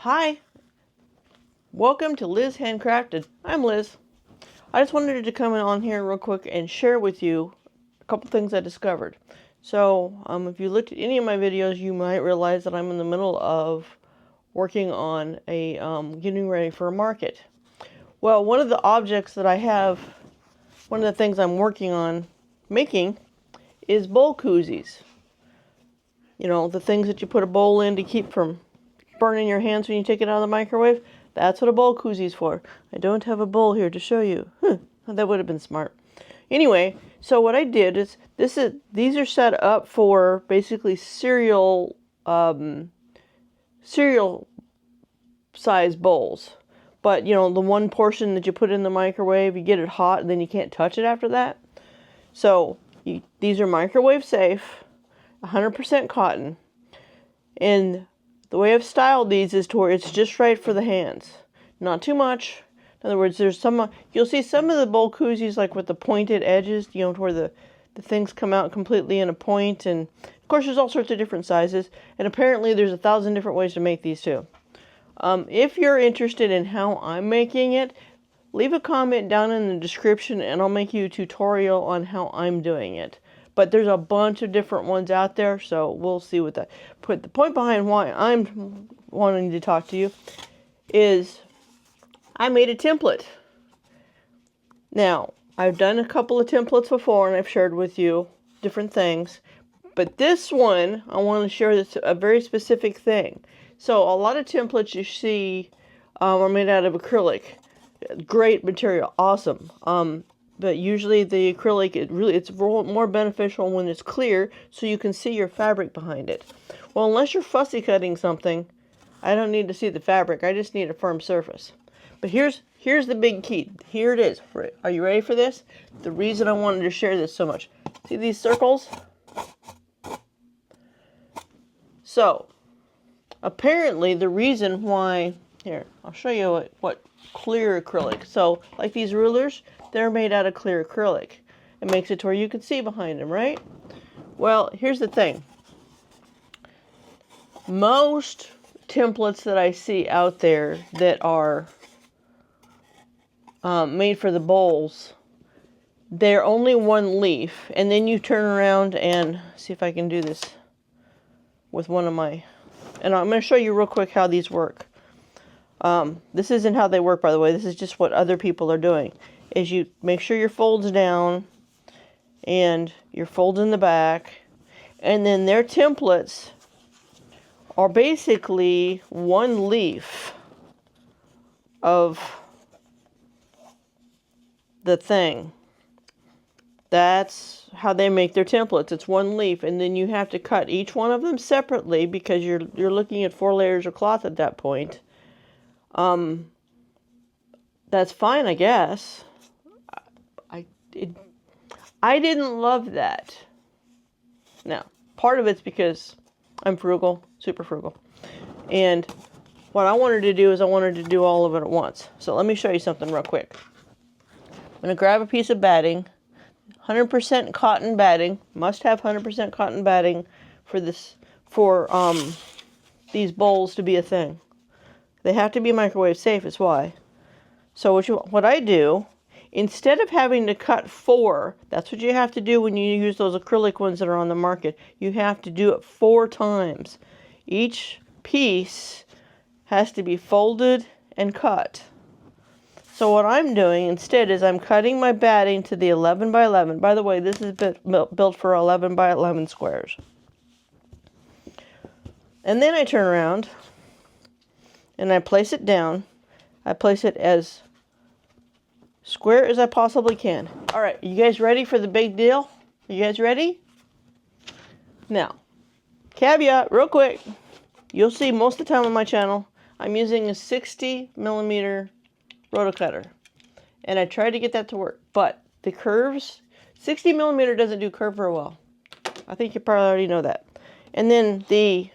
Hi, welcome to Liz Handcrafted. I'm Liz. I just wanted to come on here real quick and share with you a couple things I discovered. So, if you looked at any of my videos, you might realize that I'm in the middle of working on a getting ready for a market. Well, one of the objects that I have, one of the things I'm working on making is bowl koozies. You know, the things that you put a bowl in to keep from burning your hands when you take it out of the microwave. That's what a bowl koozie is for. I don't have a bowl here to show you. That would have been smart. Anyway, so what I did is these are set up for basically cereal size bowls. But you know, the one portion that you put in the microwave, you get it hot and then you can't touch it after that. So these are microwave safe, 100% cotton, and the way I've styled these is to where it's just right for the hands. Not too much. In other words, there's some, you'll see some of the bowl koozies like with the pointed edges, you know, to where the things come out completely in a point. And of course, there's all sorts of different sizes. And apparently there's 1,000 different ways to make these too. If you're interested in how I'm making it, leave a comment down in the description and I'll make you a tutorial on how I'm doing it. But there's a bunch of different ones out there, so we'll see what that. But the point behind why I'm wanting to talk to you is I made a template. Now, I've done a couple of templates before and I've shared with you different things. But this one, I want to share this a very specific thing. So a lot of templates you see are made out of acrylic. Great material, awesome. But usually the acrylic, it's more beneficial when it's clear so you can see your fabric behind it. Well, unless you're fussy cutting something, I don't need to see the fabric. I just need a firm surface. But here's the big key. Here it is. Are you ready for this? The reason I wanted to share this so much. See these circles? So, apparently the reason why, here, I'll show you what clear acrylic. So, like these rulers, they're made out of clear acrylic. It makes it to where you can see behind them, right? Well, here's the thing. Most templates that I see out there that are made for the bowls, they're only one leaf. And then you turn around and see if I can do this with one of my... And I'm going to show you real quick how these work. This isn't how they work, by the way. This is just what other people are doing. Is you make sure your fold's down and your fold's in the back, and then their templates are basically one leaf of the thing. That's how they make their templates. It's one leaf, and then you have to cut each one of them separately because you're looking at 4 layers of cloth at that point. That's fine, I guess. I didn't love that. Now, part of it's because I'm frugal, super frugal. And what I wanted to do is I wanted to do all of it at once. So let me show you something real quick. I'm going to grab a piece of batting, 100% cotton batting. Must have 100% cotton batting for this, for these bowls to be a thing. They have to be microwave safe, is why. So what I do, instead of having to cut 4, that's what you have to do when you use those acrylic ones that are on the market. You have to do it 4 times. Each piece has to be folded and cut. So what I'm doing instead is I'm cutting my batting to the 11 by 11. By the way, this is built for 11 by 11 squares. And then I turn around and I place it down. I place it as square as I possibly can. All right, you guys ready for the big deal? Are you guys ready? Now, caveat, real quick. You'll see most of the time on my channel, I'm using a 60mm rotocutter. And I tried to get that to work. But the curves, 60mm doesn't do curve very well. I think you probably already know that. And then the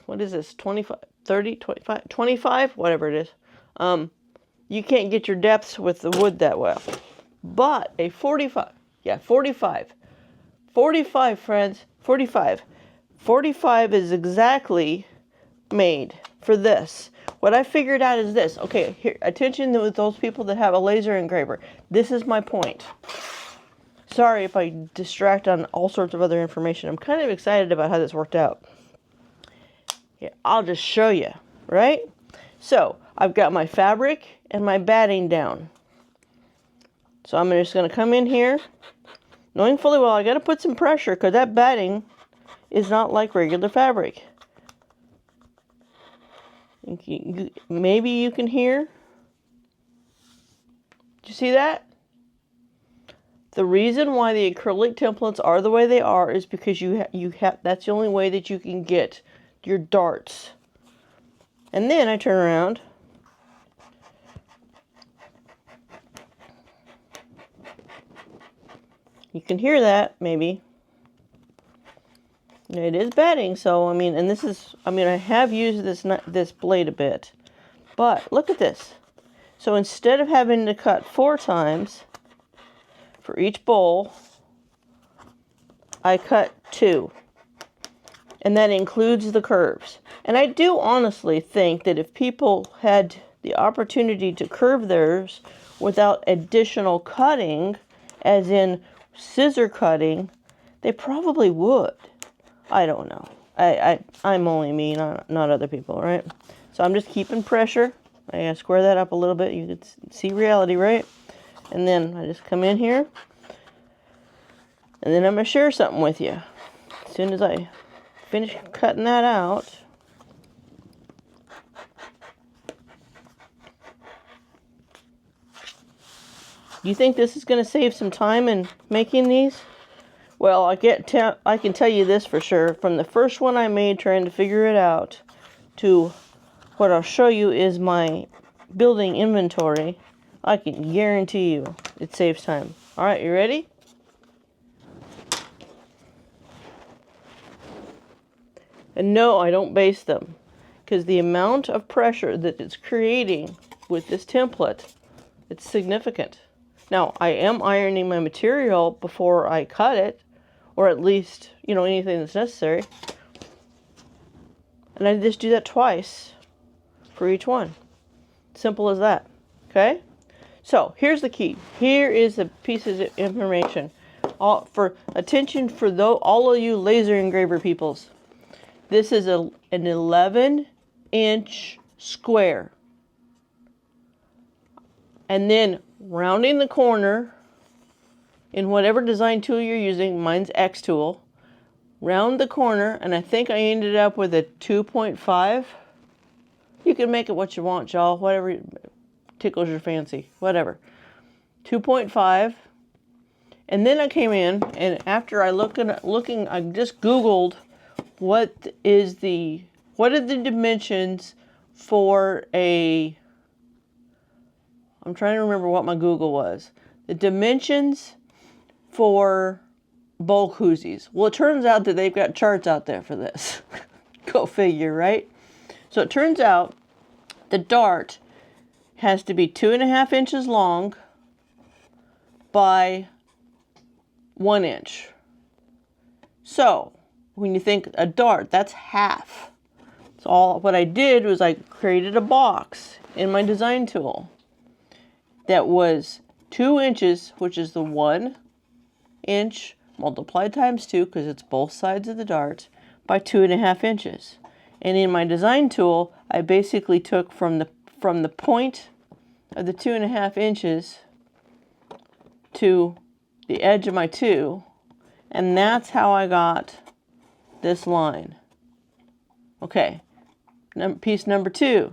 what is this, 25, 30, 25, 25, whatever it is. You can't get your depths with the wood that well. But a 45, 45, friends, 45. 45 is exactly made for this. What I figured out is this. Okay, here, attention with those people that have a laser engraver. This is my point. Sorry if I distract on all sorts of other information. I'm kind of excited about how this worked out. Yeah, I'll just show you, right? So, I've got my fabric and my batting down. So I'm just going to come in here, knowing fully well I got to put some pressure because that batting is not like regular fabric. Maybe you can hear. Do you see that? The reason why the acrylic templates are the way they are is because that's the only way that you can get your darts. And then I turn around. You can hear that, maybe. It is batting, so, I mean, and this is, I mean, I have used this blade a bit. But, look at this. So, instead of having to cut 4 times for each bowl, I cut 2. And that includes the curves. And I do honestly think that if people had the opportunity to curve theirs without additional cutting, as in scissor cutting, they probably would. I don't know. I'm only me, not other people, right? So I'm just keeping pressure. I gotta square that up a little bit. You can see reality, right? And then I just come in here. And then I'm gonna share something with you. As soon as I finish cutting that out. You think this is going to save some time in making these? Well, I can tell you this for sure. From the first one I made trying to figure it out to what I'll show you is my building inventory, I can guarantee you it saves time. All right, you ready? And no, I don't base them because the amount of pressure that it's creating with this template, it's significant. Now, I am ironing my material before I cut it, or at least, you know, anything that's necessary. And I just do that twice for each one. Simple as that, okay? So, here's the key. Here is the pieces of information. For attention for all of you laser engraver peoples. This is an 11-inch square. And then rounding the corner in whatever design tool you're using, mine's X tool, round the corner, and I think I ended up with a 2.5. You can make it what you want, y'all, whatever tickles your fancy, whatever. 2.5. And then I came in, and after I looking, I just Googled what are the dimensions for a, I'm trying to remember what my Google was. The dimensions for bowl koozies. Well, it turns out that they've got charts out there for this. Go figure, right? So it turns out the dart has to be 2.5 inches long by 1 inch. So when you think a dart, that's half. So what I did was I created a box in my design tool that was 2 inches, which is the 1 inch multiplied times 2, because it's both sides of the dart, by 2.5 inches. And in my design tool, I basically took from the point of the 2.5 inches to the edge of my 2, and that's how I got this line. Okay, piece number 2.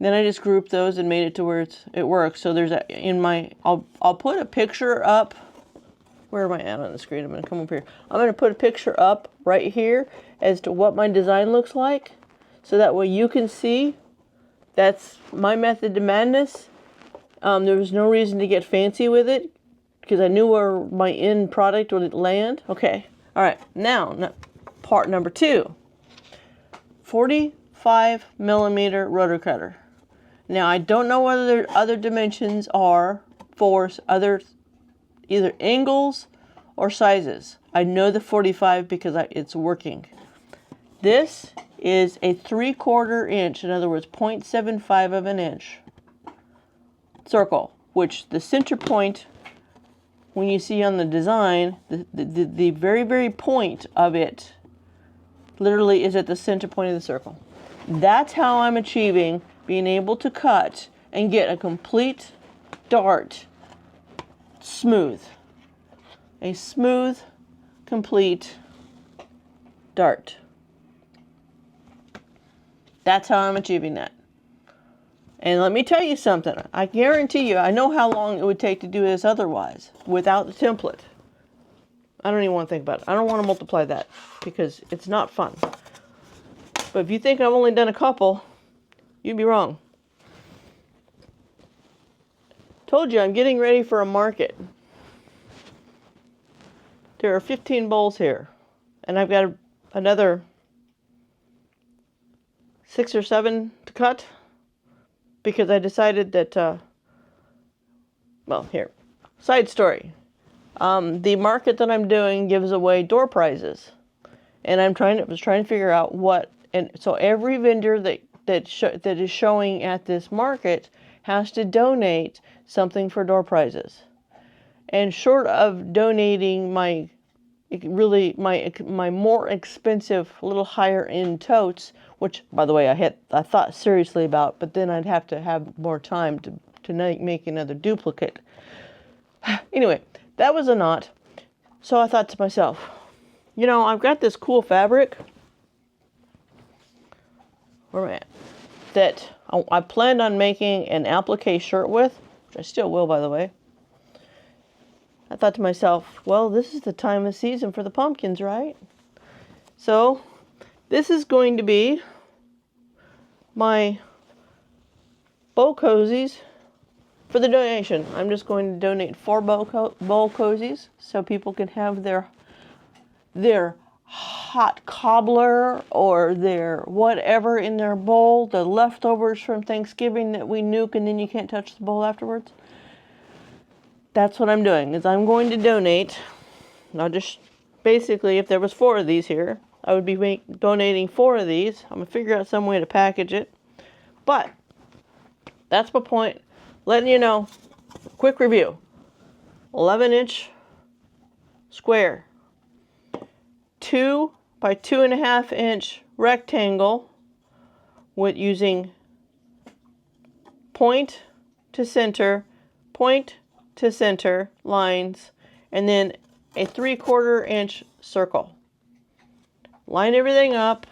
Then I just grouped those and made it to where it works. So there's I'll put a picture up. Where am I at on the screen? I'm going to come up here. I'm going to put a picture up right here as to what my design looks like. So that way you can see that's my method to madness. There was no reason to get fancy with it because I knew where my end product would land. Okay. All right. Now, part number 2. 45 millimeter rotary cutter. Now, I don't know whether there other dimensions are for either angles or sizes. I know the 45 because it's working. This is a 3/4 inch, in other words, 0.75 of an inch circle, which the center point, when you see on the design, the very, very point of it literally is at the center point of the circle. That's how I'm achieving being able to cut and get a complete dart smooth. A smooth, complete dart. That's how I'm achieving that. And let me tell you something. I guarantee you, I know how long it would take to do this otherwise, without the template. I don't even want to think about it. I don't want to multiply that, because it's not fun. But if you think I've only done a couple, you'd be wrong. Told you, I'm getting ready for a market. There are 15 bowls here. And I've got another 6 or 7 to cut. Because I decided that, well, here, side story. The market that I'm doing gives away door prizes, and I was trying to figure out what. And so every vendor that is showing at this market has to donate something for door prizes. And short of donating my more expensive, little higher end totes, which, by the way, I thought seriously about, but then I'd have to have more time to make another duplicate. Anyway, that was a knot. So I thought to myself, you know, I've got this cool fabric. Where am I at? That I planned on making an applique shirt with, which I still will, by the way. I thought to myself, well, this is the time of season for the pumpkins, right? So this is going to be my bowl cozies for the donation. I'm just going to donate 4 bowl cozies so people can have their hot cobbler or their whatever in their bowl, the leftovers from Thanksgiving that we nuke and then you can't touch the bowl afterwards. That's what I'm doing, is I'm going to donate. Now just basically, if there was 4 of these here, I would be donating 4 of these. I'm going to figure out some way to package it. But that's my point. Letting you know, quick review. 11-inch square. 2 by 2.5 inch rectangle with using point to center lines, and then a 3/4 inch circle. Line everything up,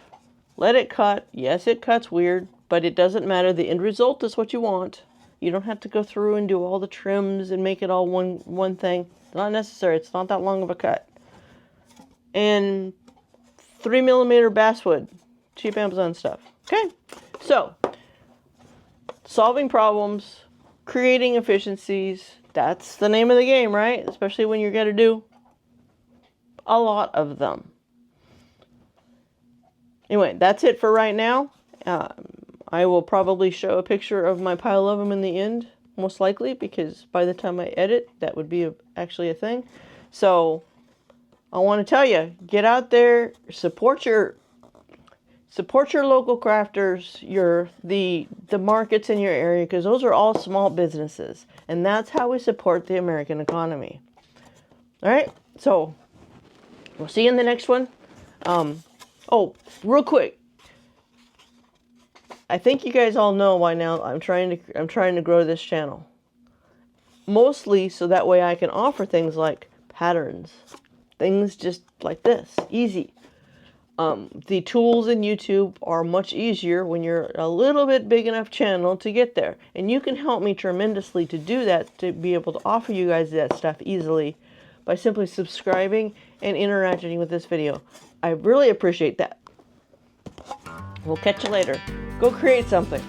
let it cut. Yes, it cuts weird, but it doesn't matter. The end result is what you want. You don't have to go through and do all the trims and make it all one thing. Not necessary. It's not that long of a cut. And 3mm basswood, cheap Amazon stuff. Okay, so solving problems, creating efficiencies. That's the name of the game, right? Especially when you're going to do a lot of them. Anyway, that's it for right now. I will probably show a picture of my pile of them in the end, most likely, because by the time I edit, that would be actually a thing. So I want to tell you, get out there, support your local crafters, the markets in your area, because those are all small businesses, and that's how we support the American economy. All right, so we'll see you in the next one. Oh, real quick, I think you guys all know why now I'm trying to grow this channel, mostly so that way I can offer things like patterns, things just like this, easy. The tools in YouTube are much easier when you're a little bit big enough channel to get there. And you can help me tremendously to do that, to be able to offer you guys that stuff easily by simply subscribing and interacting with this video. I really appreciate that. We'll catch you later. Go create something.